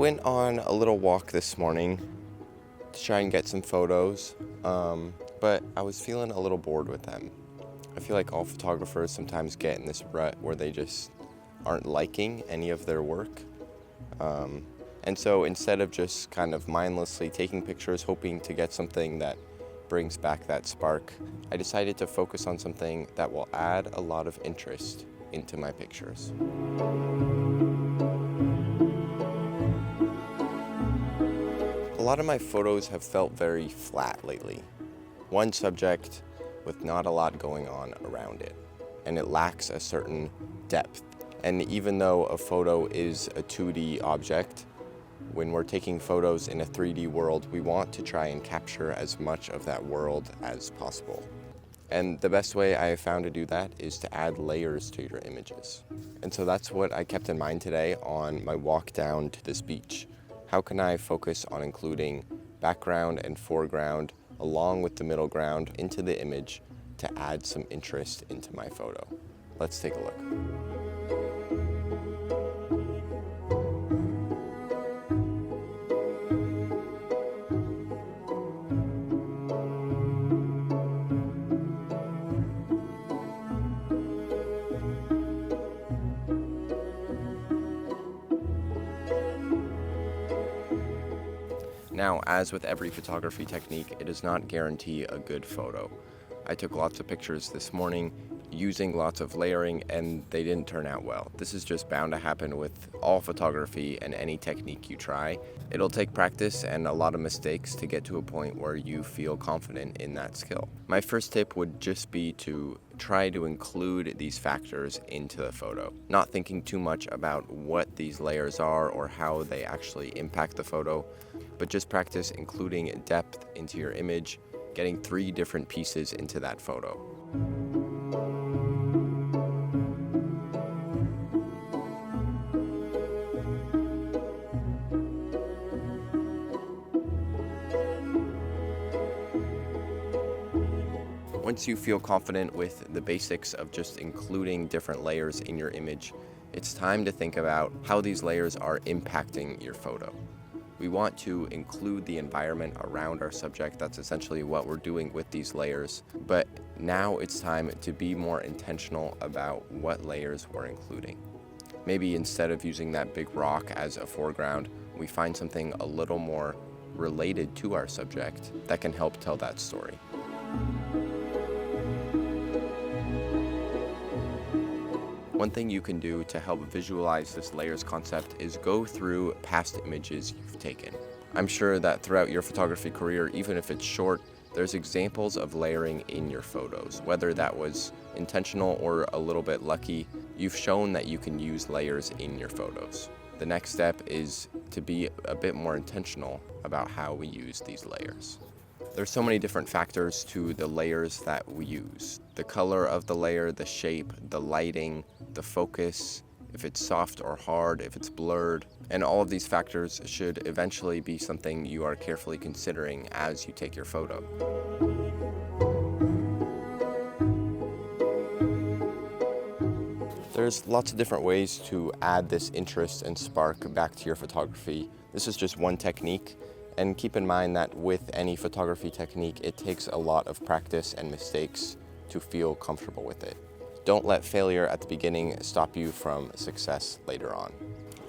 went on a little walk this morning to try and get some photos, but I was feeling a little bored with them. I feel like all photographers sometimes get in this rut where they just aren't liking any of their work. And so instead of just kind of mindlessly taking pictures, hoping to get something that brings back that spark, I decided to focus on something that will add a lot of interest into my pictures. A lot of my photos have felt very flat lately. One subject with not a lot going on around it, and it lacks a certain depth. And even though a photo is a 2D object, when we're taking photos in a 3D world, we want to try and capture as much of that world as possible. And the best way I have found to do that is to add layers to your images. And so that's what I kept in mind today on my walk down to this beach. How can I focus on including background and foreground along with the middle ground into the image to add some interest into my photo? Let's take a look. Now, as with every photography technique, it does not guarantee a good photo. I took lots of pictures this morning using lots of layering and they didn't turn out well. This is just bound to happen with all photography and any technique you try. It'll take practice and a lot of mistakes to get to a point where you feel confident in that skill. My first tip would just be to try to include these factors into the photo, not thinking too much about what these layers are or how they actually impact the photo, but just practice including depth into your image, getting 3 different pieces into that photo. Once you feel confident with the basics of just including different layers in your image, it's time to think about how these layers are impacting your photo. We want to include the environment around our subject. That's essentially what we're doing with these layers. But now it's time to be more intentional about what layers we're including. Maybe instead of using that big rock as a foreground, we find something a little more related to our subject that can help tell that story. One thing you can do to help visualize this layers concept is go through past images you've taken. I'm sure that throughout your photography career, even if it's short, there's examples of layering in your photos. Whether that was intentional or a little bit lucky, you've shown that you can use layers in your photos. The next step is to be a bit more intentional about how we use these layers. There's so many different factors to the layers that we use. The color of the layer, the shape, the lighting, the focus, if it's soft or hard, if it's blurred, and all of these factors should eventually be something you are carefully considering as you take your photo. There's lots of different ways to add this interest and spark back to your photography. This is just one technique. And keep in mind that with any photography technique, it takes a lot of practice and mistakes to feel comfortable with it. Don't let failure at the beginning stop you from success later on.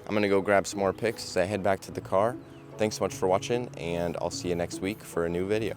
I'm gonna go grab some more pics as I head back to the car. Thanks so much for watching, and I'll see you next week for a new video.